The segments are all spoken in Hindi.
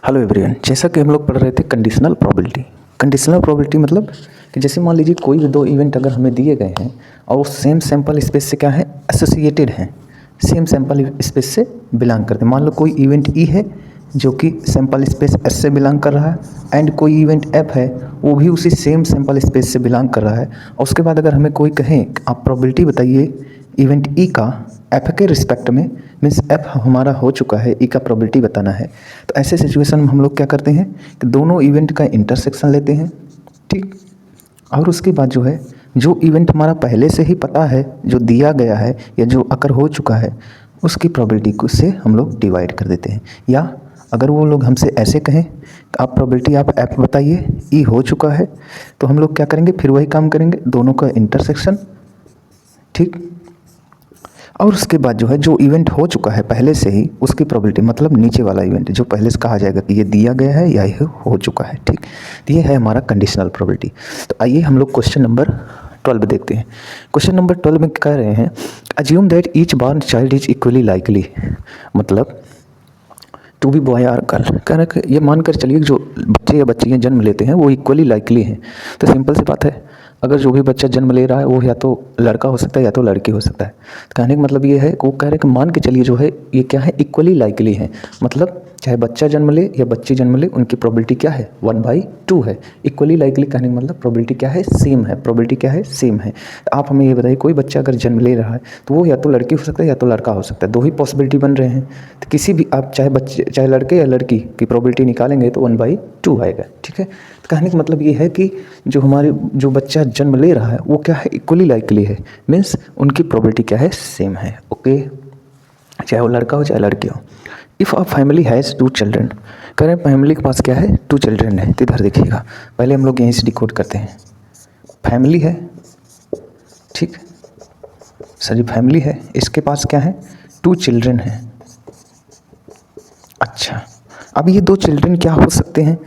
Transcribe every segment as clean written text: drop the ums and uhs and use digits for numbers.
हेलो एवरीवन, जैसा कि हम लोग पढ़ रहे थे कंडीशनल प्रोबेबिलिटी। कंडीशनल प्रोबेबिलिटी मतलब कि जैसे मान लीजिए कोई भी दो इवेंट अगर हमें दिए गए हैं और वो सेम सैंपल स्पेस से क्या है, एसोसिएटेड हैं, सेम सैंपल स्पेस से बिलोंग करते हैं। मान लो कोई इवेंट ई है जो कि सैंपल स्पेस एस से बिलोंग कर रहा है, एंड कोई इवेंट एफ है वो भी उसी सेम सैंपल स्पेस से बिलोंग कर रहा है। और उसके बाद अगर हमें कोई कहें आप प्रोबेबिलिटी बताइए इवेंट ई का एफ के रिस्पेक्ट में, मीन्स एफ हमारा हो चुका है, ई का प्रोबेबिलिटी बताना है, तो ऐसे सिचुएशन में हम लोग क्या करते हैं कि दोनों इवेंट का इंटरसेक्शन लेते हैं, ठीक। और उसके बाद जो है जो इवेंट हमारा पहले से ही पता है, जो दिया गया है या जो अकर हो चुका है, उसकी प्रोबेबिलिटी को से हम लोग डिवाइड कर देते हैं। या अगर वो लोग हमसे ऐसे कहें आप प्रोबेबिलिटी आप एफ बताइए, ई हो चुका है, तो हम लोग क्या करेंगे, फिर वही काम करेंगे, दोनों का इंटरसेक्शन, ठीक। और उसके बाद जो है जो इवेंट हो चुका है पहले से ही, उसकी प्रोबेबिलिटी मतलब नीचे वाला इवेंट जो पहले से कहा जाएगा कि ये दिया गया है या ये हो चुका है, ठीक। तो ये है हमारा कंडीशनल प्रोबेबिलिटी। तो आइए हम लोग क्वेश्चन नंबर 12 देखते हैं। क्वेश्चन नंबर 12 में कह रहे हैं assume that each born child is equally likely, मतलब टू बी बॉय और गर्ल। कह रहे ये मानकर चलिए जो बच्चे या बच्चियाँ जन्म लेते हैं वो इक्वली लाइकली हैं। तो सिंपल सी बात है, अगर जो भी बच्चा जन्म ले रहा है वो या तो लड़का हो सकता है या तो लड़की हो सकता है। तो कहने का मतलब ये है वो कह रहे हैं कि मान के चलिए जो है ये क्या है, इक्वली लाइकली है, मतलब चाहे बच्चा जन्म ले या बच्ची जन्म ले उनकी प्रोबेबिलिटी क्या है, 1/2 है। इक्वली लाइकली कहने का मतलब प्रोबेबिलिटी क्या है, सेम है, प्रोबेबिलिटी क्या है, सेम है। तो आप हमें ये बताइए कोई बच्चा अगर जन्म ले रहा है तो वो या तो लड़की हो सकता है या तो लड़का हो सकता है, दो ही पॉसिबिलिटी बन रहे हैं। तो किसी भी आप चाहे बच्चे चाहे लड़के या लड़की की प्रोबेबिलिटी निकालेंगे तो 1/2 आएगा, ठीक है। तो कहने का मतलब ये है कि जो बच्चा जन्म ले रहा है वो क्या है, इक्वली लाइकली है, मीन्स उनकी प्रोबेबिलिटी क्या है, सेम है, ओके, चाहे वो लड़का हो चाहे लड़की हो। If a family has 2 children, कह रहे हैं फैमिली के पास क्या है, 2 चिल्ड्रन है। तो इधर देखिएगा, पहले हम लोग यहीं से डिकोड करते हैं। फैमिली है, ठीक, सॉरी फैमिली है, इसके पास क्या है, 2 चिल्ड्रन है। अच्छा, अब ये 2 चिल्ड्रन क्या हो सकते हैं,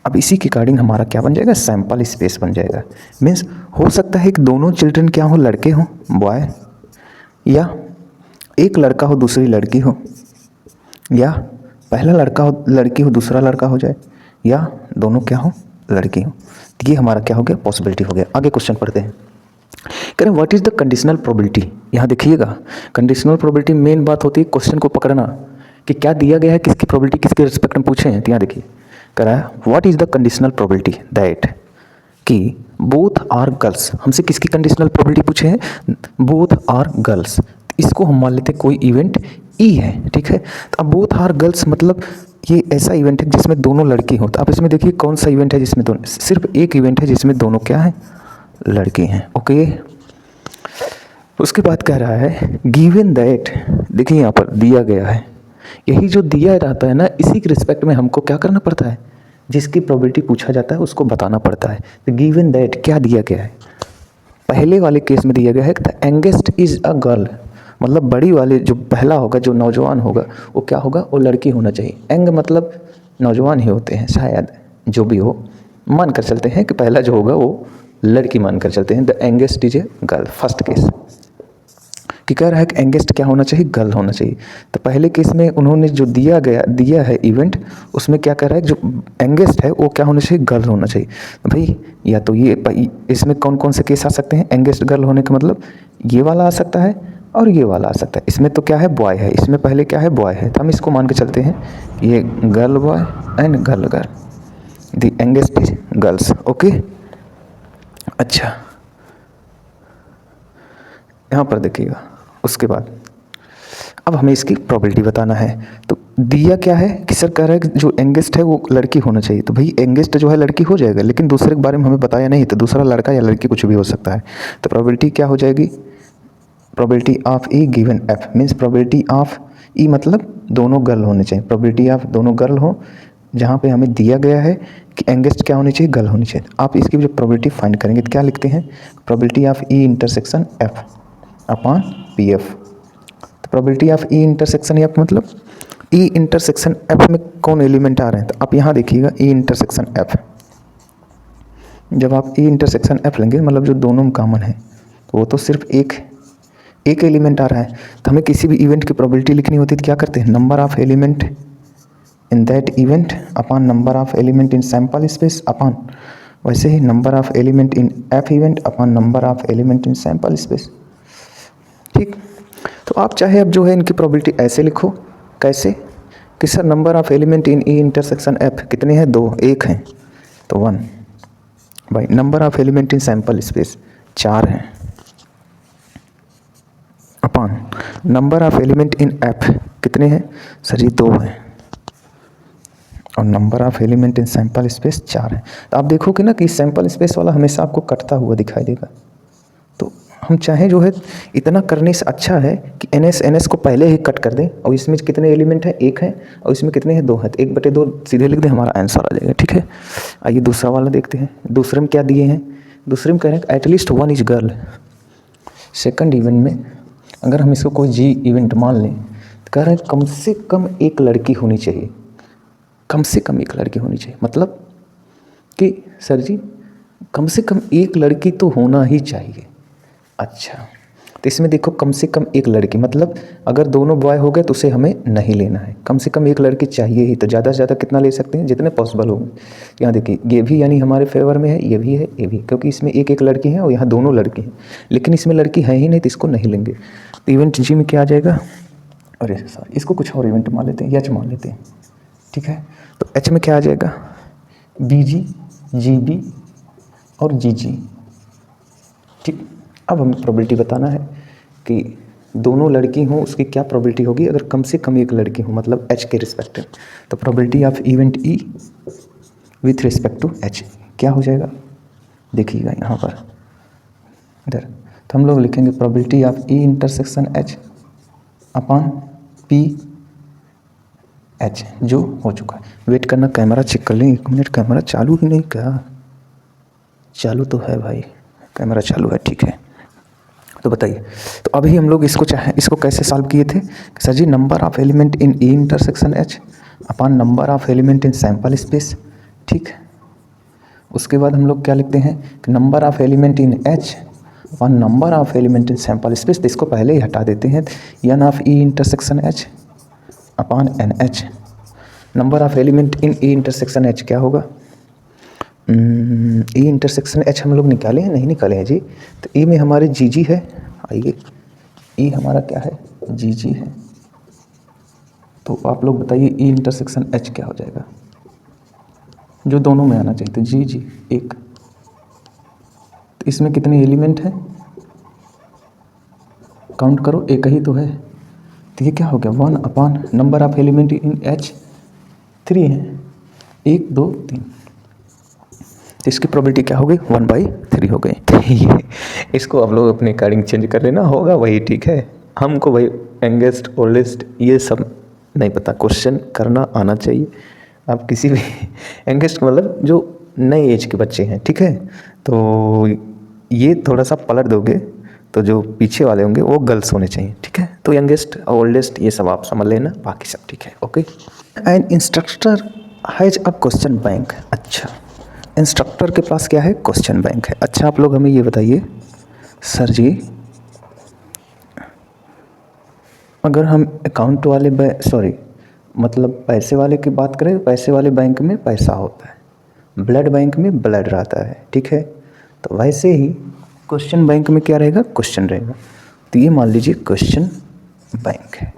अब इसी के अकॉर्डिंग हमारा क्या बन जाएगा, सैंपल स्पेस बन जाएगा। मीन्स हो सकता है कि दोनों चिल्ड्रन क्या हो, लड़के हों, बॉय, या एक लड़का हो दूसरी लड़की हो, या पहला लड़का हो लड़की हो दूसरा लड़का हो जाए, या दोनों क्या हो, लड़की हो। तो ये हमारा क्या हो गया, पॉसिबिलिटी हो गया। आगे क्वेश्चन पढ़ते हैं। कह रहे हैं what is the conditional probability. यहाँ देखिएगा कंडीशनल प्रोबेबिलिटी मेन बात होती है क्वेश्चन को पकड़ना कि क्या दिया गया है, किसकी प्रोबेबिलिटी किसके रिस्पेक्ट में पूछे हैं। तो यहाँ देखिए कह रहा है what is the conditional probability that कि बोथ आर गर्ल्स, हमसे किसकी कंडीशनल प्रोबेबिलिटी पूछे हैं, बोथ आर गर्ल्स। इसको हम मान लेते हैं कोई इवेंट ई है, ठीक है। तो अब बोथ आर गर्ल्स मतलब ये ऐसा इवेंट है जिसमें दोनों लड़की हो। तो आप इसमें देखिए कौन सा इवेंट है जिसमें दोनों, सिर्फ एक इवेंट है जिसमें दोनों क्या है, लड़के हैं, ओके। उसके बाद कह रहा है गिवन दैट, देखिए यहाँ पर दिया गया है, यही जो दिया रहता है ना इसी के रिस्पेक्ट में हमको क्या करना पड़ता है, जिसकी प्रोबेबिलिटी पूछा जाता है उसको बताना पड़ता है। तो गिवन दैट क्या दिया गया है, पहले वाले केस में दिया गया है the youngest is a girl, मतलब बड़ी वाले जो पहला होगा जो नौजवान होगा वो क्या होगा, वो लड़की होना चाहिए। यंग मतलब नौजवान ही होते हैं शायद, जो भी हो मान कर चलते हैं कि पहला जो होगा वो लड़की मान कर चलते हैं। The youngest is a girl, first case कि कह रहा है कि यंगेस्ट क्या होना चाहिए, गर्ल होना चाहिए। तो पहले केस में उन्होंने जो दिया है इवेंट, उसमें क्या कह रहा है जो यंगेस्ट है वो क्या होना चाहिए, गर्ल होना चाहिए। तो भाई या तो ये इसमें कौन कौन से केस आ सकते हैं, यंगेस्ट गर्ल होने का मतलब ये वाला आ सकता है और ये वाला आ सकता है। इसमें तो क्या है, बॉय है, इसमें पहले क्या है, बॉय है, तो हम इसको मान के चलते हैं ये girl boy and girl girl, the youngest is girls, okay. अच्छा यहाँ पर देखिएगा, उसके बाद अब हमें इसकी प्रोबेबिलिटी बताना है। तो दिया क्या है कि सर कह रहा है कि जो यंगेस्ट है वो लड़की होना चाहिए, तो भाई यंगेस्ट जो है लड़की हो जाएगा, लेकिन दूसरे के बारे में हमें बताया नहीं, तो दूसरा लड़का या लड़की कुछ भी हो सकता है। तो प्रोबेबिलिटी क्या हो जाएगी, probability of E given F, means probability of E मतलब दोनों गर्ल होने चाहिए, प्रोबेबिलिटी ऑफ दोनों गर्ल हो, जहाँ पे हमें दिया गया है कि यंगेस्ट क्या होनी चाहिए, गर्ल होनी चाहिए। आप इसकी जो प्रोबेबिलिटी फाइंड करेंगे तो क्या लिखते हैं, probability of E intersection F upon P F. तो probability of E intersection F मतलब ई इंटरसेक्शन एफ में कौन एलिमेंट आ रहे हैं, तो आप यहाँ देखिएगा ई इंटरसेक्शन एफ, जब आप ई इंटरसेक्शन एफ लेंगे मतलब जो दोनों में कॉमन है तो वो तो सिर्फ एक एलिमेंट आ रहा है। तो हमें किसी भी इवेंट की प्रोबेबिलिटी लिखनी होती है तो क्या करते हैं, number of element in that event upon number of element in sample space upon, वैसे ही number of element in F event upon number of element in sample space. ठीक, तो आप चाहे अब जो है इनकी प्रोबेबिलिटी ऐसे लिखो, कैसे कि sir number of element in E intersection F कितने हैं, 2, 1 हैं तो 1 भाई, number of element in sample space 4 हैं upon number of element in F कितने हैं सर जी 2 हैं, और number of element in sample space 4 है। तो आप देखोगे ना कि सैम्पल स्पेस वाला हमेशा आपको कटता हुआ दिखाई देगा। तो हम चाहें जो है इतना करने से अच्छा है कि NS को पहले ही कट कर दें, और इसमें कितने एलिमेंट हैं, 1 है, और इसमें कितने हैं, 2 हैं, तो 1/2 सीधे लिख दें, हमारा आंसर आ जाएगा। ठीक है, आइए दूसरा वाला देखते हैं। दूसरे में क्या दिए हैं, दूसरे में कह रहे हैं at least 1 is girl. Second event में अगर हम इसको कोई G इवेंट मान लें तो कह रहे हैं कम से कम एक लड़की होनी चाहिए, कम से कम एक लड़की होनी चाहिए, मतलब कि सर जी कम से कम एक लड़की तो होना ही चाहिए। अच्छा, तो इसमें देखो कम से कम एक लड़की, मतलब अगर दोनों बॉय हो गए तो उसे हमें नहीं लेना है, कम से कम एक लड़की चाहिए ही। तो ज़्यादा से ज़्यादा कितना ले सकते हैं, जितने पॉसिबल होंगे। यहाँ देखिए ये भी यानी हमारे फेवर में है, ये भी है, ये भी, क्योंकि इसमें एक एक लड़की है और यहाँ दोनों लड़के हैं, लेकिन इसमें लड़की है ही नहीं तो इसको नहीं लेंगे। तो इवेंट जी में क्या आ जाएगा, अरे सर इसको कुछ और इवेंट मान लेते हैं, एच मान लेते हैं। ठीक है, तो एच में क्या आ जाएगा, BG, GB और GG। ठीक, अब हमें प्रोबेबिलिटी बताना है कि दोनों लड़की हों उसकी क्या प्रोबेबिलिटी होगी अगर कम से कम एक लड़की हो, मतलब H के रिस्पेक्टिव। तो probability of event E with respect to H क्या हो जाएगा, देखिएगा यहाँ पर इधर, तो हम लोग लिखेंगे probability of E intersection H upon P H जो हो चुका है। वेट करना, कैमरा चेक कर लें, 1 मिनट, कैमरा चालू ही नहीं, क्या चालू तो है भाई, कैमरा चालू है, ठीक है। तो बताइए, तो अभी हम लोग इसको कैसे सॉल्व किए थे, sir ji number of element in E intersection H upon number of element in sample space. ठीक, उसके बाद हम लोग क्या लिखते हैं कि number of element in H upon number of element in sample space, तो इसको पहले ही हटा देते हैं, N of E intersection H upon NH। Number of element in E intersection H क्या होगा, E इंटरसेक्शन H हम लोग निकाले हैं, नहीं निकाले हैं जी। तो E में हमारे GG है, आइए E हमारा क्या है, GG है। तो आप लोग बताइए E इंटरसेक्शन H क्या हो जाएगा, जो दोनों में आना चाहिए, तो GG 1। तो इसमें कितने एलिमेंट हैं, काउंट करो, एक ही तो है, तो ये क्या हो गया 1 upon number of element in H 3 है, 1 2 3, तो इसकी प्रोबेबिलिटी क्या हो गई 1/3 हो गई। तो ये इसको आप लोग अपने अकॉर्डिंग चेंज कर लेना, होगा वही ठीक है। हमको भाई यंगेस्ट ओल्डेस्ट ये सब नहीं पता, क्वेश्चन करना आना चाहिए। आप किसी भी यंगेस्ट मतलब जो नए एज के बच्चे हैं, ठीक है, तो ये थोड़ा सा पलट दोगे तो जो पीछे वाले होंगे वो गर्ल्स होने चाहिए, ठीक है। तो यंगेस्ट ओल्डेस्ट ये सब आप समझ लेना, बाकी सब ठीक है, okay. And instructor has a question bank. अच्छा, इंस्ट्रक्टर के पास क्या है, क्वेश्चन बैंक है। अच्छा, आप लोग हमें ये बताइए सर जी अगर हम अकाउंट वाले मतलब पैसे वाले की बात करें, पैसे वाले बैंक में पैसा होता है, ब्लड बैंक में ब्लड रहता है, ठीक है। तो वैसे ही क्वेश्चन बैंक में क्या रहेगा, क्वेश्चन रहेगा। तो ये मान लीजिए क्वेश्चन बैंक है,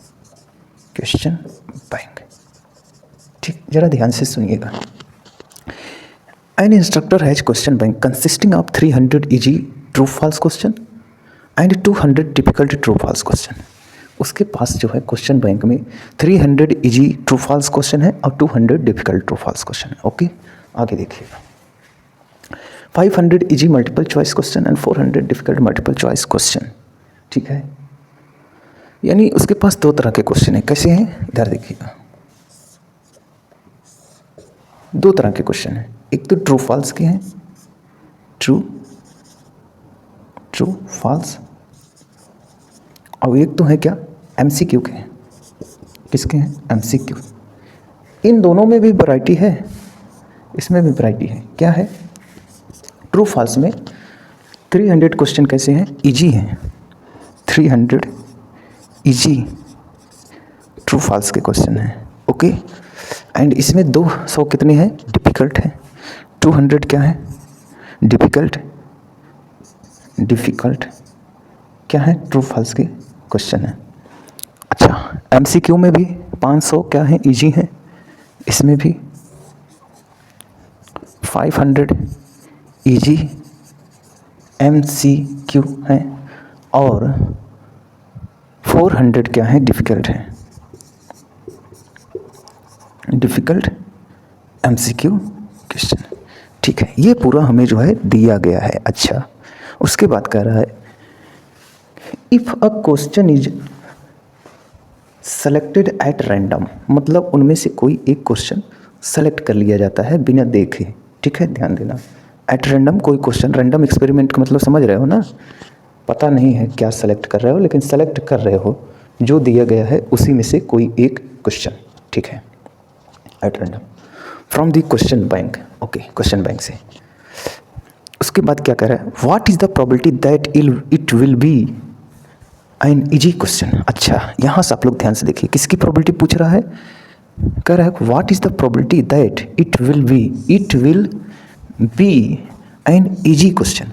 क्वेश्चन बैंक, ठीक, जरा ध्यान से सुनिएगा। An instructor has question bank consisting of 300 easy true false question and 200 difficult true false question। उसके पास जो है क्वेश्चन बैंक में 300 इजी ट्रू फॉल्स क्वेश्चन है और 200 डिफिकल्ट ट्रू फॉल्स क्वेश्चन है, ओके। आगे देखिएगा, 500 easy multiple choice question and 400 difficult multiple choice question, ठीक है। यानी उसके पास 2 तरह के क्वेश्चन है, कैसे हैं इधर देखिएगा, 2 तरह के क्वेश्चन है। एक तो ट्रू फॉल्स के हैं, ट्रू फॉल्स, और एक तो है क्या MCQ के हैं। किसके हैं, MCQ। इन दोनों में भी वैरायटी है, इसमें भी वैरायटी है। क्या है, ट्रू फॉल्स में 300 क्वेश्चन कैसे हैं, इजी हैं, 300 इजी ट्रू फॉल्स के क्वेश्चन हैं, ओके। एंड इसमें 200 कितने हैं, डिफ़िकल्ट है। 200 क्या है, डिफ़िकल्ट क्या है, ट्रू फॉल्स के क्वेश्चन है। अच्छा, एमसीक्यू में भी 500 क्या है, इजी है। इसमें भी 500 इजी एमसीक्यू है और 400 क्या है, डिफ़िकल्ट है, डिफ़िकल्ट एमसीक्यू क्वेश्चन। ठीक है, ये पूरा हमें जो है दिया गया है। अच्छा, उसके बाद कह रहा है if a question is selected at random, मतलब उनमें से कोई एक क्वेश्चन सेलेक्ट कर लिया जाता है बिना देखे। ठीक है, ध्यान देना, एट रैंडम कोई क्वेश्चन, रैंडम एक्सपेरिमेंट का मतलब समझ रहे हो ना, पता नहीं है क्या सेलेक्ट कर रहे हो, लेकिन सेलेक्ट कर रहे हो जो दिया गया है उसी में से कोई एक क्वेश्चन। ठीक है, at random from the question bank. Okay, question bank से। उसके बाद क्या कह रहा है, what is the probability that it will be an easy question. अच्छा, यहाँ से आप लोग ध्यान से देखिए, किसकी प्रोबेबिलिटी पूछ रहा है, कह रहा है what is the probability that it will be an easy question,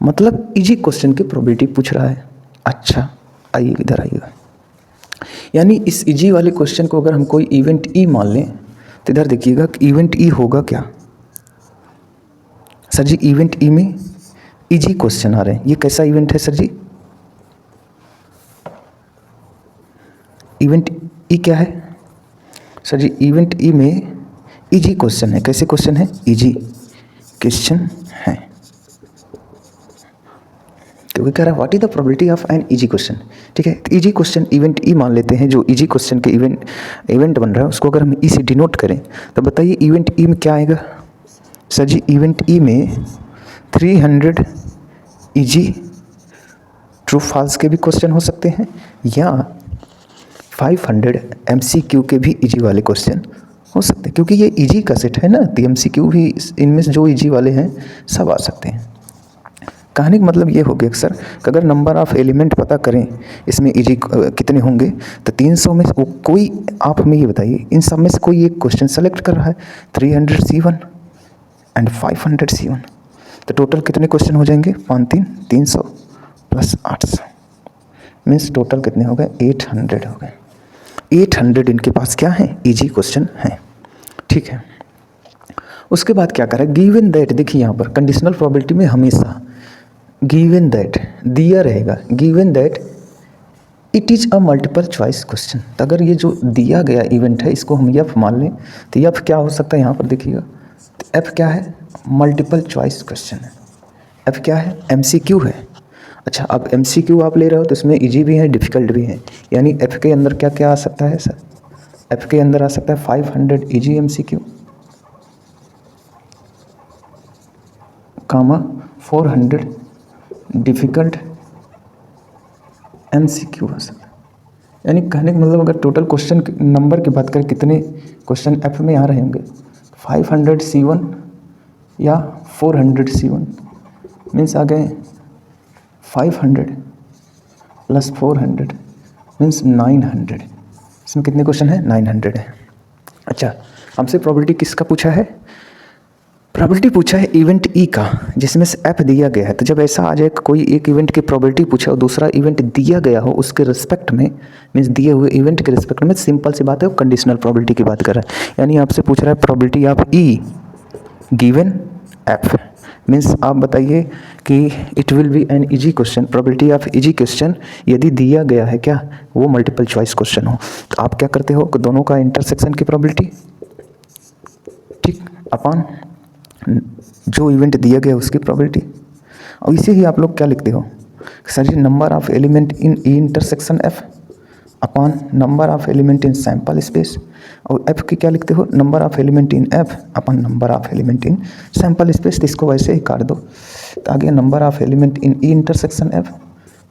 मतलब इजी क्वेश्चन की प्रोबेबिलिटी पूछ रहा है। अच्छा, आइए इधर आइएगा, यानी इस इजी वाले क्वेश्चन को अगर हम कोई इवेंट ई मान लें तो इधर देखिएगा कि इवेंट ई होगा क्या। सर जी, इवेंट ई में इजी क्वेश्चन आ रहे हैं, ये कैसा इवेंट है सर जी, इवेंट ई क्या है सर जी, इवेंट ई में इजी क्वेश्चन है। कैसे क्वेश्चन है, इजी क्वेश्चन है, क्योंकि कह रहा है what is the probability of an easy question. ठीक है, तो इजी क्वेश्चन इवेंट ई मान लेते हैं, जो इजी क्वेश्चन के इवेंट बन रहा है उसको अगर हम ई से डिनोट करें तो बताइए इवेंट ई में क्या आएगा सर जी, इवेंट ई में 300 इजी ट्रू फॉल्स के भी क्वेश्चन हो सकते हैं या 500 एमसीक्यू के भी इजी वाले क्वेश्चन हो सकते हैं, क्योंकि ये इजी का सेट है ना, तो एमसीक्यू भी इनमें से जो इजी वाले हैं सब आ सकते हैं। कहानी का मतलब ये हो गया सर कि अगर नंबर ऑफ़ एलिमेंट पता करें इसमें इजी कितने होंगे तो 300 में से कोई, आप हमें ये बताइए इन सब में से कोई एक क्वेश्चन सेलेक्ट कर रहा है, 300 C1 एंड 500 C1, तो टोटल कितने क्वेश्चन हो जाएंगे, 5 300 प्लस 800 मीन्स टोटल कितने हो गए, 800 हो गए। 800 इनके पास क्या है, इजी क्वेश्चन है। ठीक है, उसके बाद क्या करें, गिवन दैट, देखिए यहाँ पर कंडीशनल प्रोबेबिलिटी में हमेशा गिवन दैट दिया रहेगा, given that it is a multiple choice question. तो अगर ये जो दिया गया इवेंट है इसको हम एफ मान लें तो एफ क्या हो सकता है, यहाँ पर देखिएगा तो एफ क्या है, मल्टीपल चॉइस क्वेश्चन है। एफ क्या है, एमसीक्यू है। अच्छा, अब एमसीक्यू आप ले रहे हो तो इसमें इजी भी है, डिफ़िकल्ट भी है, यानी एफ के अंदर क्या क्या आ सकता है सर, एफ के अंदर आ सकता है 500 इजी एमसीक्यू, कामा 400 डिफ़िकल्ट एमसीक्यू हो सकता है। यानी कहने का मतलब अगर टोटल क्वेश्चन नंबर की बात करें कितने क्वेश्चन एफ में आ रहे होंगे, 500 C1 या 400 C1 मीन्स आ गए 500 प्लस 400 मीन्स 900। इसमें कितने क्वेश्चन है, 900 है। अच्छा, हमसे प्रोबेबिलिटी किसका पूछा है, प्रोबेबिलिटी पूछा है इवेंट ई का, जिसमें से एफ दिया गया है। तो जब ऐसा आ जाए कोई एक इवेंट की प्रोबेबिलिटी पूछा और दूसरा इवेंट दिया गया हो उसके रिस्पेक्ट में, मीन्स दिए हुए इवेंट के रिस्पेक्ट में, सिंपल सी बात है वो कंडीशनल प्रोबेबिलिटी की बात कर रहा है। यानी आपसे पूछ रहा है probability of E given F, means आप बताइए कि it will be an easy question, probability of easy question यदि दिया गया है क्या, वो मल्टीपल चॉइस क्वेश्चन हो, तो आप क्या करते हो कि दोनों का इंटरसेक्शन की प्रोबेबिलिटी, ठीक, अपॉन जो इवेंट दिया गया उसकी प्रोबेबिलिटी। और इसे ही आप लोग क्या लिखते हो sir ji, number of element in E intersection F upon number of element in sample space, और एफ की क्या लिखते हो, number of element in F upon number of element in sample space. तो इसको वैसे ही काट दो, तो आगे number of element in E intersection F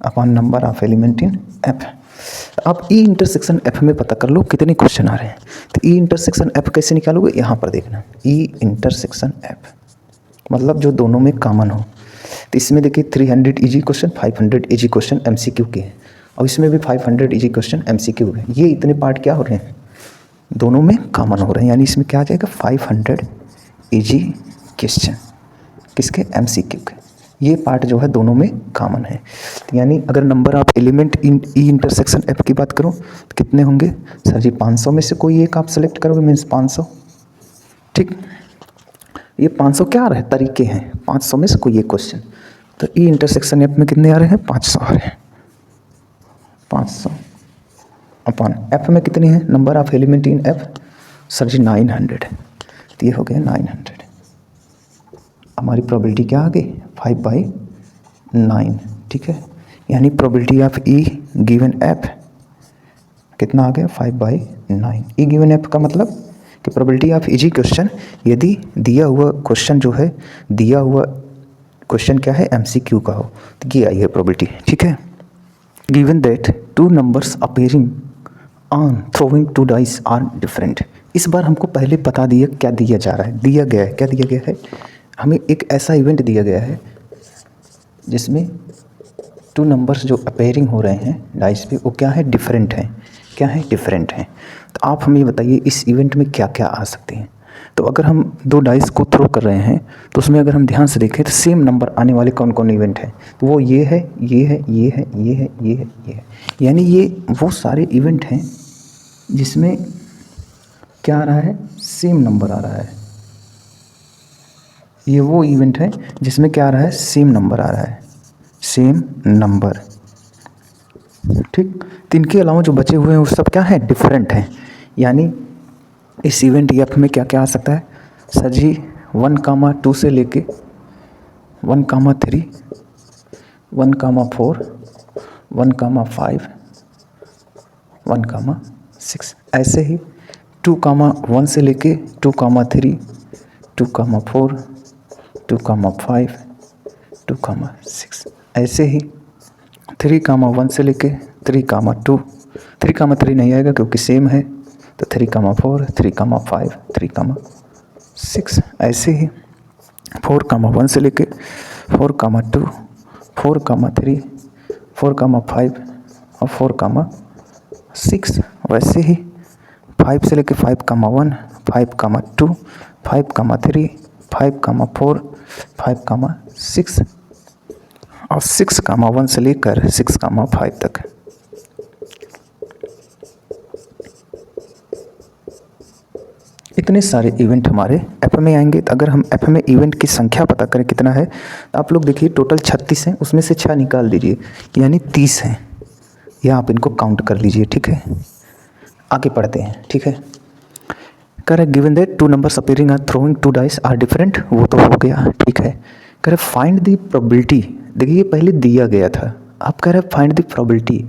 upon number of element in F. आप ई इंटरसेक्शन एफ में पता कर लो कितने क्वेश्चन आ रहे हैं। तो ई इंटरसेक्शन एफ कैसे निकालोगे, यहाँ पर देखना, ई इंटरसेक्शन एफ मतलब जो दोनों में कॉमन हो। तो इसमें देखिए 300 easy question, 500 easy question MCQ के हैं, और इसमें भी 500 इजी क्वेश्चन एमसीक्यू है। ये इतने पार्ट क्या हो रहे हैं, दोनों में कॉमन हो रहे हैं, यानी इसमें क्या आ जाएगा 500 इजी क्वेश्चन किसके MCQ के। ये पार्ट जो है दोनों में कॉमन है। तो यानी अगर number of element in E intersection F की बात करूँ तो कितने होंगे सर जी 500 में से कोई एक आप सेलेक्ट करोगे मीन्स 500। ठीक, ये 500 क्या आ रहा है तरीके हैं, 500 में से कोई एक क्वेश्चन। तो ई इंटरसेक्शन एफ में कितने आ रहे हैं 500 आ रहे हैं। 500 अपॉन एफ में कितनी है number of element in F sir ji 900। तो ये हो गया 900। हमारी प्रोबेबिलिटी क्या आ गई 5/9। ठीक है, यानी probability of E given F कितना आ गया 5/9। ई गिवन एफ का मतलब कि प्रोबेबिलिटी ऑफ इजी क्वेश्चन, यदि दिया हुआ क्वेश्चन जो है, दिया हुआ क्वेश्चन क्या है MCQ का हो, तो ये आई है प्रोबेबिलिटी। ठीक है, given that two numbers appearing on throwing two dice are different. इस बार हमको पहले बता दिया क्या दिया जा रहा है, दिया गया है, क्या दिया गया है, हमें एक ऐसा इवेंट दिया गया है जिसमें टू नंबर्स जो अपीयरिंग हो रहे हैं डाइस पे वो क्या है डिफरेंट हैं। क्या है डिफरेंट हैं। तो आप हमें बताइए इस इवेंट में क्या क्या आ सकते हैं। तो अगर हम दो डाइस को थ्रो कर रहे हैं तो उसमें अगर हम ध्यान से देखें तो सेम नंबर आने वाले कौन कौन इवेंट हैं, तो वो ये है, ये है, ये है, ये है, ये है, ये है। यानी ये वो सारे इवेंट हैं जिसमें क्या आ रहा है सेम नंबर आ रहा है। ये वो इवेंट है जिसमें क्या आ रहा है सेम नंबर आ रहा है, सेम नंबर। ठीक, तो इनके अलावा जो बचे हुए हैं वो सब क्या है डिफरेंट हैं। यानी इस इवेंट एफ में क्या क्या आ सकता है सर जी 1,2 से लेके 1,3, 1,4, 1,5, 1,6, ऐसे ही 2,1 से लेके 2,3, 2,4, 2,5, 2,6, ऐसे ही 3,1 से लेके 3,2, 3,3 नहीं आएगा क्योंकि सेम है, तो 3,4, 3,5, 3,6, ऐसे ही 4,1 से लेके 4,2, 4,3, 4,5 और 4,6, वैसे ही 5 से लेके 5,1, 5,2, 5,3, 5,4, 5,6 और 6,1 से लेकर 6,5 तक। इतने सारे इवेंट हमारे एफ में आएंगे। तो अगर हम एफ में इवेंट की संख्या पता करें कितना है, तो आप लोग देखिए टोटल 36 हैं, उसमें से 6 निकाल दीजिए यानी 30 हैं, या आप इनको काउंट कर लीजिए। ठीक है, आगे पढ़ते हैं। ठीक है, कह रहे given that two numbers appearing are throwing two dice are different, वो तो हो गया। ठीक है, कह रहे फाइंड द प्रोबेबिलिटी, देखिए पहले दिया गया था, आप कह रहे हैं find the probability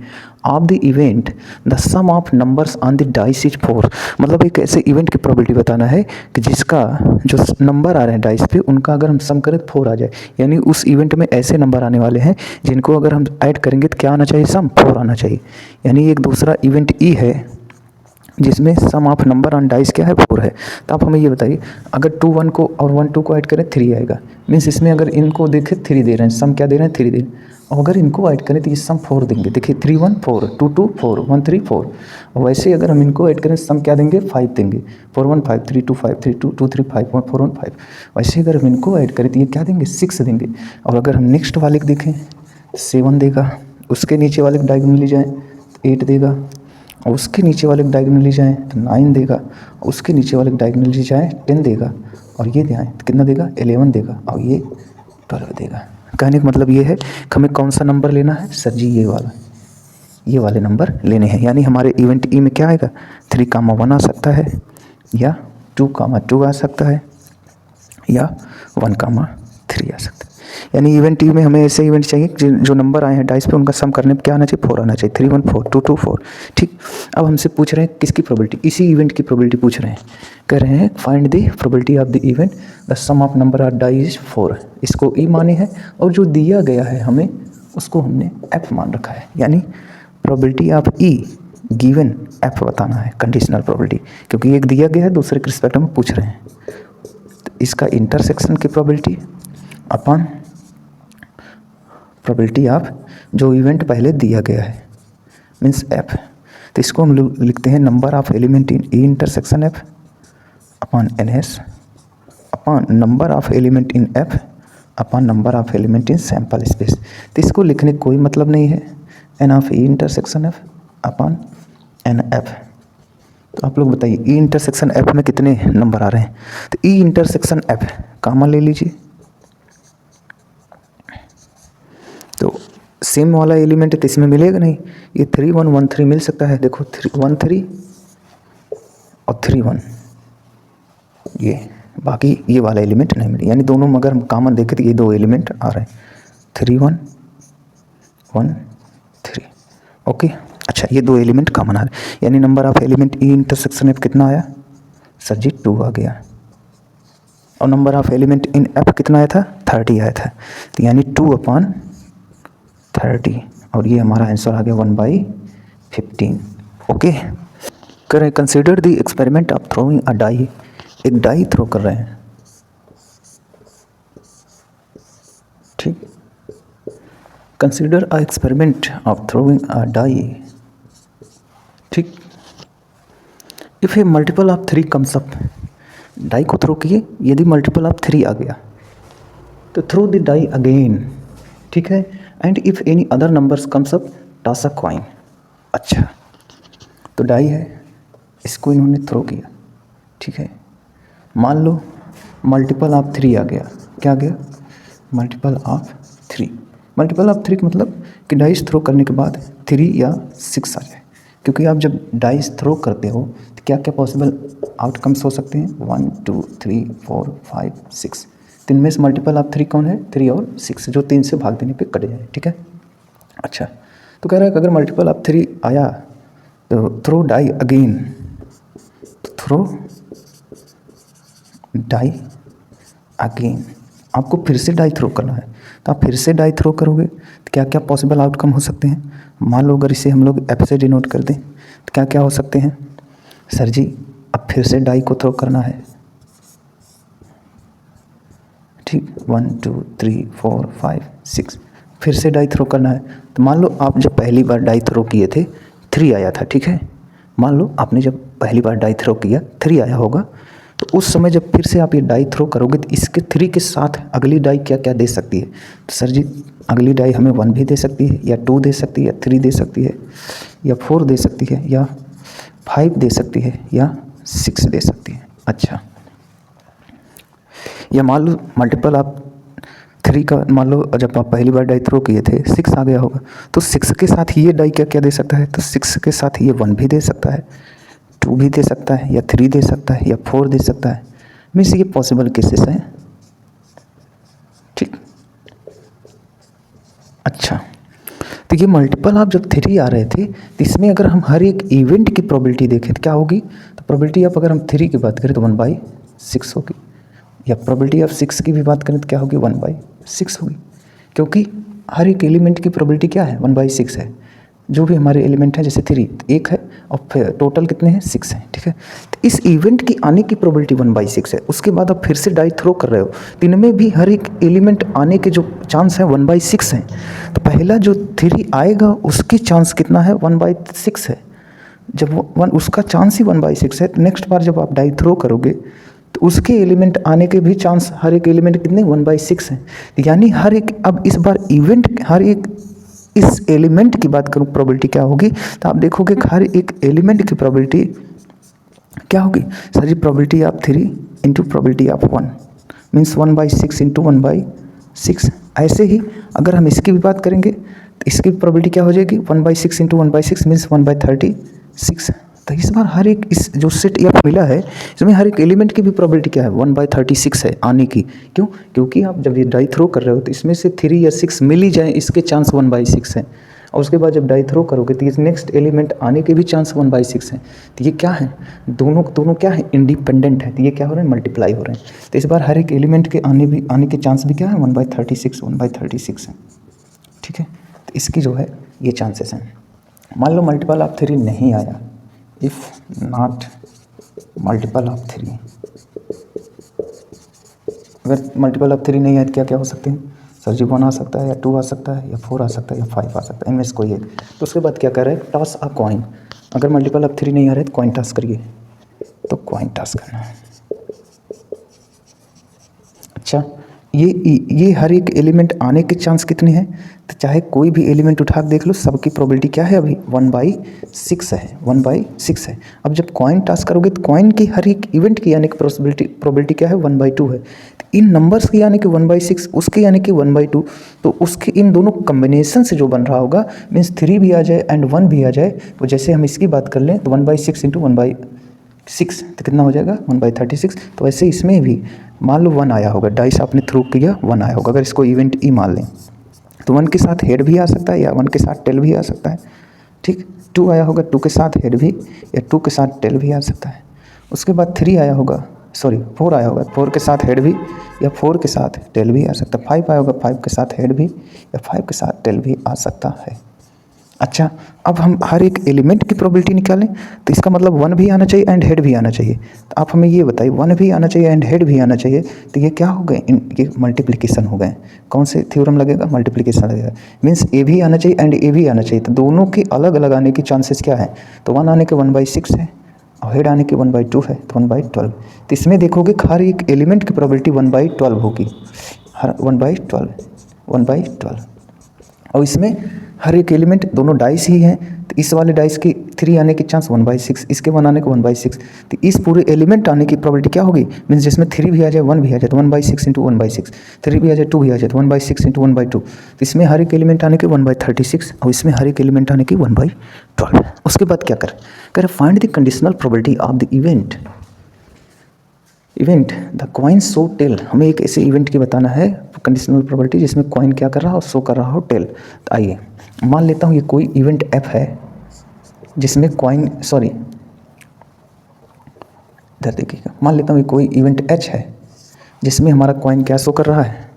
of the event the sum of numbers on the dice is 4। मतलब एक ऐसे इवेंट की प्रोबेबिलिटी बताना है कि जिसका जो नंबर आ रहे हैं डाइस पे उनका अगर हम सम करें तो 4 आ जाए। यानी उस इवेंट में ऐसे नंबर आने वाले हैं जिनको अगर हम ऐड करेंगे तो क्या आना चाहिए सम 4 आना चाहिए। यानी एक दूसरा इवेंट ई है जिसमें सम ऑफ नंबर ऑन डाइस क्या है 4 है। तो आप हमें ये बताइए अगर 2 1 को और 1 2 को ऐड करें 3 आएगा, मीन्स इसमें अगर इनको देखें 3 दे रहे हैं, सम क्या दे रहे हैं 3 दे रहे हैं, और अगर इनको ऐड करें तो ये सम 4 देंगे। देखिए 3 1 4, 2 2 4, 1 3 4, और वैसे अगर हम इनको ऐड करें सम क्या देंगे 5 देंगे, 4 1 5, 3 2 5, 3 2 2 3 5 1 4 1 5। वैसे अगर हम इनको ऐड करें तो ये क्या देंगे 6 देंगे। और अगर हम नेक्स्ट वाले को देखें 7 देगा, उसके नीचे वाले को डायगोनली जाएँ 8 देगा, और उसके नीचे वाले को डायगोनली जाएँ तो 9 देगा, उसके नीचे वाले को डायगोनली जाएँ 10 देगा, और ये जाएँ तो कितना देगा 11 देगा, और ये 12 देगा। कहने का मतलब ये है कि हमें कौन सा नंबर लेना है सर जी ये वाले नंबर लेने हैं। यानी हमारे इवेंट ई में क्या आएगा 3,1 आ सकता है, या 2,2 आ सकता है, या 1,3 आ सकता है। यानी इवेंट ई में हमें ऐसे इवेंट चाहिए जो नंबर आए हैं डाइस पे उनका सम करने पे क्या आना चाहिए 4 आना चाहिए, 3 1 4, 2 2 4। ठीक, अब हमसे पूछ रहे हैं किसकी प्रोबेबिलिटी, इसी इवेंट की प्रोबेबिलिटी पूछ रहे हैं। कह रहे हैं find the probability of the event the sum of number of dice is 4। इसको ई माने है और जो दिया गया है हमें उसको हमने एफ मान रखा है। यानी probability of E given F बताना है, कंडीशनल प्रोबेबिलिटी, क्योंकि एक दिया गया है दूसरे के रिस्पेक्ट में पूछ रहे हैं। तो इसका इंटरसेक्शन की प्रोबेबिलिटी अपॉन प्रोबेबिलिटी ऑफ जो इवेंट पहले दिया गया है मीन्स एफ। तो इसको हम लोग लिखते हैं number of element in E intersection F upon N S upon number of element in F upon number of element in sample space. तो इसको लिखने का कोई मतलब नहीं है, N of E intersection F upon N F. तो आप लोग बताइए ई इंटरसेक्शन एफ में कितने नंबर आ रहे हैं। तो ई इंटरसेक्शन एफ कॉमन ले लीजिए, तो सेम वाला एलिमेंट तो इसमें मिलेगा नहीं, ये 3 1 1 3 मिल सकता है। देखो 3 1 3 और 3 1, ये बाकी ये वाला एलिमेंट नहीं मिले, यानी दोनों अगर हम कॉमन देखें तो ये दो एलिमेंट आ रहे हैं 3 1 1 3। ओके, अच्छा ये दो एलिमेंट कॉमन आ रहे हैं, यानी number of element E intersection F कितना आया सर जी 2 आ गया, और number of element in F कितना आया था 30 आया था, तो यानी 2/30, और ये हमारा आंसर आ गया 1/15। ओके, करें consider the experiment of throwing a die, एक डाई थ्रो कर रहे हैं, ठीक। Consider a experiment of throwing a die, ठीक। If a multiple of 3 comes up, die को थ्रो किए, यदि मल्टीपल ऑफ 3 आ गया तो थ्रो द डाई अगेन, ठीक है, and if any other numbers comes up toss a coin. अच्छा, तो डाई है, इसको इन्होंने थ्रो किया, ठीक है, मान लो मल्टीपल ऑफ 3 आ गया, क्या आ गया मल्टीपल ऑफ 3। मल्टीपल ऑफ 3 का मतलब कि डाइस थ्रो करने के बाद 3 या 6 आ जाए, क्योंकि आप जब डाइस थ्रो करते हो तो क्या क्या पॉसिबल आउटकम्स हो सकते हैं 1 2 3 4 5 6। 3 में से मल्टीपल ऑफ 3 कौन है 3 और 6, जो 3 से भाग देने पे कट जाए, ठीक है। अच्छा, तो कह रहा है कि अगर मल्टीपल ऑफ 3 आया तो थ्रो डाई अगेन, तो थ्रो डाई अगेन, आपको फिर से डाई थ्रो करना है, तो आप फिर से डाई थ्रो करोगे तो क्या क्या पॉसिबल आउटकम हो सकते हैं। मान लो अगर इसे हम लोग एफ से डिनोट कर दें तो क्या क्या हो सकते हैं सर जी, अब फिर से डाई को थ्रो करना है, ठीक, 1 2 3 4 5 6, फिर से डाई थ्रो करना है। तो मान लो आप जब पहली बार डाई थ्रो किए थे 3 आया था, ठीक है, मान लो आपने जब पहली बार डाई थ्रो किया 3 आया होगा, तो उस समय जब फिर से आप ये डाई थ्रो करोगे तो इसके 3 के साथ अगली डाई क्या क्या दे सकती है। तो सर जी अगली डाई हमें 1 भी दे सकती है, या 2 दे सकती है, या 3 दे सकती है, या 4 दे सकती है, या 5 दे सकती है, या 6 दे सकती है। अच्छा, या मान लो मल्टीपल आप 3 का, मान लो जब आप पहली बार डाई थ्रो किए थे 6 आ गया होगा, तो 6 के साथ ये डाई क्या क्या दे सकता है, तो 6 के साथ ये 1 भी दे सकता है, 2 भी दे सकता है, या 3 दे सकता है, या 4 दे सकता है। मीन्स ये पॉसिबल केसेस हैं, ठीक। अच्छा, तो ये मल्टीपल आप जब 3 आ रहे थे तो इसमें अगर हम हर एक इवेंट की प्रोबेबिलिटी देखें तो क्या होगी, तो प्रोबेबिलिटी ऑफ अगर हम 3 की बात करें तो 1/6 होगी, या प्रोबेबिलिटी ऑफ 6 की भी बात करें तो क्या होगी 1/6 होगी, क्योंकि हर एक एलिमेंट की प्रोबेबिलिटी क्या है 1/6 है। जो भी हमारे एलिमेंट हैं जैसे 3 1 है और फिर टोटल कितने हैं 6 हैं, ठीक है। तो इस इवेंट की आने की प्रोबेबिलिटी 1/6 है। उसके बाद आप फिर से डाई थ्रो कर रहे हो तो इनमें भी हर एक एलिमेंट आने के जो चांस हैं 1/6 हैं। तो पहला जो 3 आएगा उसके चांस कितना है 1/6 है। जब वो 1 उसका चांस ही 1/6 है, तो नेक्स्ट बार जब आप डाई थ्रो करोगे तो उसके एलिमेंट आने के भी चांस हर एक एलिमेंट कितने 1/6 हैं। यानी हर एक, अब इस बार इवेंट हर एक इस एलिमेंट की बात करूँ प्रोबेबिलिटी क्या होगी, तो आप देखोगे हर एक एलिमेंट की प्रोबेबिलिटी क्या होगी sir ji, probability of 3 into probability of 1 means 1/6 into 1/6। ऐसे ही अगर हम इसकी भी बात करेंगे तो इसकी प्रोबेबिलिटी क्या हो जाएगी 1/6 इंटू 1/6 मीन्स 1/36। तो इस बार हर एक इस जो सेट एफ मिला है इसमें हर एक एलिमेंट की भी प्रोबेबिलिटी क्या है 1/36 है आने की। क्यों? क्योंकि आप जब ये डाई थ्रो कर रहे हो तो इसमें से 3 या 6 मिल ही जाए, इसके चांस 1/6 हैं, और उसके बाद जब डाई थ्रो करोगे तो इस नेक्स्ट एलिमेंट आने के भी चांस 1/6 हैं। तो ये क्या है, दोनों क्या है इंडिपेंडेंट है, तो ये क्या हो रहे हैं मल्टीप्लाई हो रहे हैं। तो इस बार हर एक एलिमेंट के आने के चांस भी क्या है 1/36 है, ठीक है। तो इसकी जो है ये चांसेस हैं। मान लो मल्टीपल ऑफ 3 नहीं आया, इफ नॉट मल्टीपल ऑफ 3, अगर मल्टीपल ऑफ 3 नहीं आए तो क्या क्या हो सकते हैं सर जी, 1 आ सकता है, या 2 आ सकता है, या 4 आ सकता है, या 5 आ सकता है, इनमें से कोई एक। तो उसके बाद क्या कर रहे हैं टॉस अ कॉइन, अगर मल्टीपल ऑफ 3 नहीं आ रहा है तो कॉइन टॉस करिए, तो कॉइन टॉस करना है। अच्छा, ये हर एक एलिमेंट आने के चांस कितने हैं, तो चाहे कोई भी एलिमेंट उठा के देख लो, सबकी प्रोबेबिलिटी क्या है अभी 1/6 है, 1/6 है। अब जब कॉइन टॉस करोगे तो कॉइन की हर एक इवेंट की यानी कि प्रोबेबिलिटी क्या है 1/2 है। तो इन नंबर्स की यानी कि 1/6, उसके यानी कि 1/2, तो उसके इन दोनों कम्बिनेशन से जो बन रहा होगा मीन्स 3 भी आ जाए एंड 1 भी आ जाए, तो जैसे हम इसकी बात कर लें तो 1/6 इंटू 1/6 तो कितना हो जाएगा 1/36। तो वैसे इसमें भी मान लो 1 आया होगा, डाइस आपने थ्रो किया 1 आया होगा, अगर इसको इवेंट ई मान लें तो 1 के साथ हेड भी आ सकता है या 1 के साथ टेल भी आ सकता है, ठीक। 2 आया होगा, 2 के साथ हेड भी या 2 के साथ टेल भी आ सकता है। उसके बाद 3 आया होगा, 4 आया होगा, 4 के साथ हेड भी या 4 के साथ टेल भी आ सकता है। 5 आया होगा, 5 के साथ हेड भी या 5 के साथ टेल भी आ सकता है। अच्छा, अब हम हर एक एलिमेंट की प्रोबेबिलिटी निकालें तो इसका मतलब 1 भी आना चाहिए एंड हेड भी आना चाहिए। तो आप हमें ये बताइए 1 भी आना चाहिए एंड हेड भी आना चाहिए, तो ये क्या हो गए, ये मल्टीप्लिकेशन हो गए। कौन से थ्योरम लगेगा, मल्टीप्लिकेशन लगेगा। मीन्स ए भी आना चाहिए एंड ए भी आना चाहिए, तो दोनों के अलग अलग आने की चांसेस क्या है, तो 1 आने के 1/6 है और हेड आने के 1/2 है, तो 1/12। तो इसमें देखोगे हर एक एलिमेंट की प्रोबेबिलिटी 1/12 होगी, हर 1/12। और इसमें हर एक एलिमेंट दोनों डाइस ही हैं, तो इस वाले डाइस की 3 आने की चांस 1/6, इसके 1 आने के 1/6, तो इस पूरे एलिमेंट आने की प्रोबेबिलिटी क्या होगी, मीन्स जिसमें 3 भी आ जाए 1 भी आ जाए तो 1/6 इंटू 1/6, 3 भी आ जाए 2 भी आ जाए तो 1/6 इंटू 1/2। तो इसमें हर एक एलिमेंट आने के 1/36 और इसमें हर एक एलिमेंट आने की 1/12। उसके बाद क्या करें find the conditional probability of the event the coin show tail. हमें एक ऐसे इवेंट की बताना है कंडीशनल प्रोबेबिलिटी जिसमें कॉइन क्या कर रहा हो, शो कर रहा हो टेल। तो आइए मान लेता हूँ ये कोई इवेंट एफ है जिसमें कॉइन इधर देखिएगा, मान लेता हूँ ये कोई इवेंट एच है जिसमें हमारा कॉइन क्या शो कर रहा है,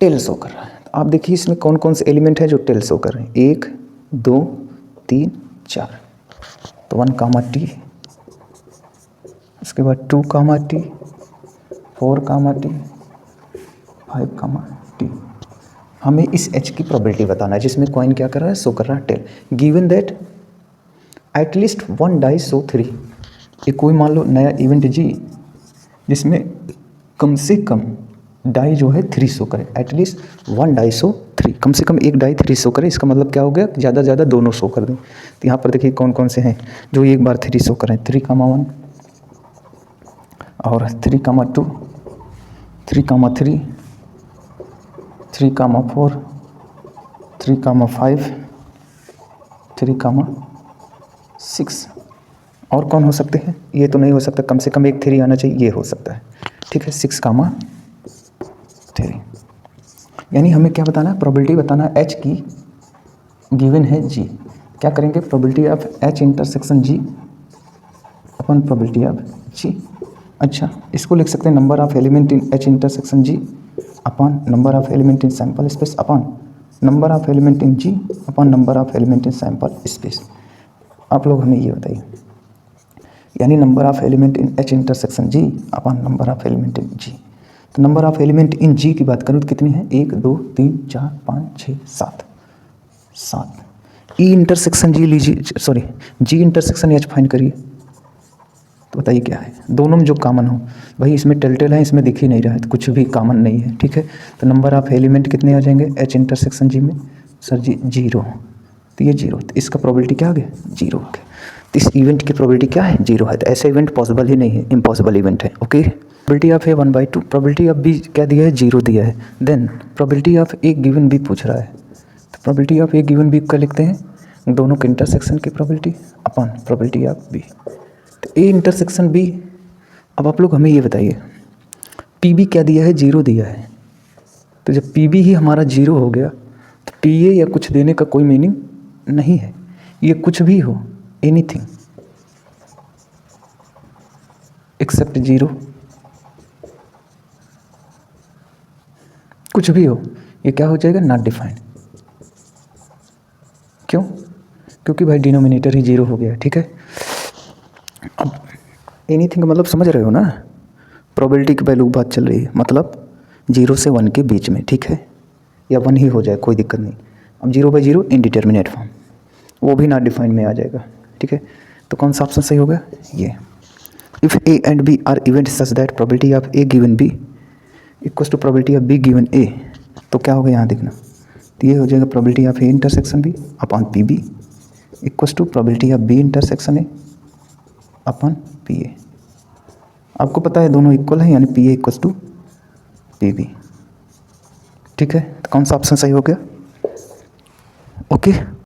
टेल शो कर रहा है। तो आप देखिए इसमें कौन कौन से एलिमेंट है जो टेल शो कर रहे हैं, 1 2 3 4। तो 1 T, उसके बाद 2 T, 4 T, 5 T। हमें इस H की प्रोबेबिलिटी बताना है जिसमें कॉइन क्या कर रहा है, शो कर रहा है tail. Given that at least 1 dice show 3। ये कोई मान लो नया इवेंट जी जिसमें कम से कम डाई जो है 3 शो करे, एटलीस्ट 1 डाई शो 3, कम से कम एक डाई 3 शो करे। इसका मतलब क्या हो गया, ज़्यादा से ज़्यादा दोनों शो कर दें। तो यहाँ पर देखिए कौन कौन से हैं जो एक बार 3 शो करें, 3, 1 और 3, 2, 3, 3, 3, 4, 3, 5, 3, 6। और कौन हो सकते हैं, ये तो नहीं हो सकता, कम से कम एक 3 आना चाहिए, ये हो सकता है, ठीक है। 6, 3। यानी हमें क्या बताना है, प्रोबेबिलिटी बताना है एच की, गिवन है जी। क्या करेंगे, probability of H intersection G upon probability of G. अच्छा, इसको लिख सकते हैं number of element in H intersection G upon number of element in sample space upon number of element in G upon number of element in sample space. आप लोग हमें ये बताइए, यानी number of element in H intersection G upon number of element in G. तो नंबर ऑफ एलिमेंट इन जी की बात करूँ तो कितनी है, 1 2 3 4 5 6 7। ई इंटरसेक्शन जी लीजिए, सॉरी जी इंटरसेक्शन एच फाइंड करिए, तो बताइए क्या है, दोनों में जो कॉमन हो। भाई इसमें टेल है, इसमें दिख ही नहीं रहा है तो कुछ भी कॉमन नहीं है, ठीक है। तो नंबर ऑफ एलिमेंट कितने आ जाएंगे एच इंटरसेक्शन जी में, सर जी 0। तो ये 0, तो इसका प्रोबेबिलिटी क्या आ गया, 0 हो गया। तो इस इवेंट की प्रोबेबिलिटी क्या है, 0 है। तो ऐसा इवेंट पॉसिबल ही नहीं है, इम्पॉसिबल इवेंट है, okay. Probability of A 1/2, probability of B क्या दिया है, 0 दिया है। Then probability of A given B पूछ रहा है, तो probability of A given B का लिखते हैं दोनों के इंटरसेक्शन की probability upon probability of B. तो ए इंटरसेक्शन बी। अब आप लोग हमें ये बताइए पी बी क्या दिया है, 0 दिया है। तो जब पी बी ही हमारा 0 हो गया तो पी ए या कुछ देने का कोई मीनिंग नहीं है। ये कुछ भी हो, एनीथिंग एक्सेप्ट 0, कुछ भी हो, ये क्या हो जाएगा, नॉट डिफाइंड। क्यों, क्योंकि भाई डिनोमिनेटर ही 0 हो गया, ठीक है। अब एनीथिंग मतलब समझ रहे हो ना, प्रोबेबिलिटी की वैल्यू बात चल रही है, मतलब 0 से 1 के बीच में, ठीक है, या 1 ही हो जाए कोई दिक्कत नहीं। अब 0/0 इनडिटर्मिनेट फॉर्म, वो भी नॉट डिफाइंड में आ जाएगा, ठीक है, तो कौन सा ऑप्शन सही होगा? ये। If A and B are event such that probability of A given B equals to probability of B given A, तो क्या होगा यहाँ देखना, तो ये हो जाएगा probability of A intersection B upon P B equals to probability of B intersection A upon P A. आपको पता है दोनों इक्वल है, यानी P A equals to P B. ठीक है, तो कौन सा ऑप्शन सही हो गया? ओके।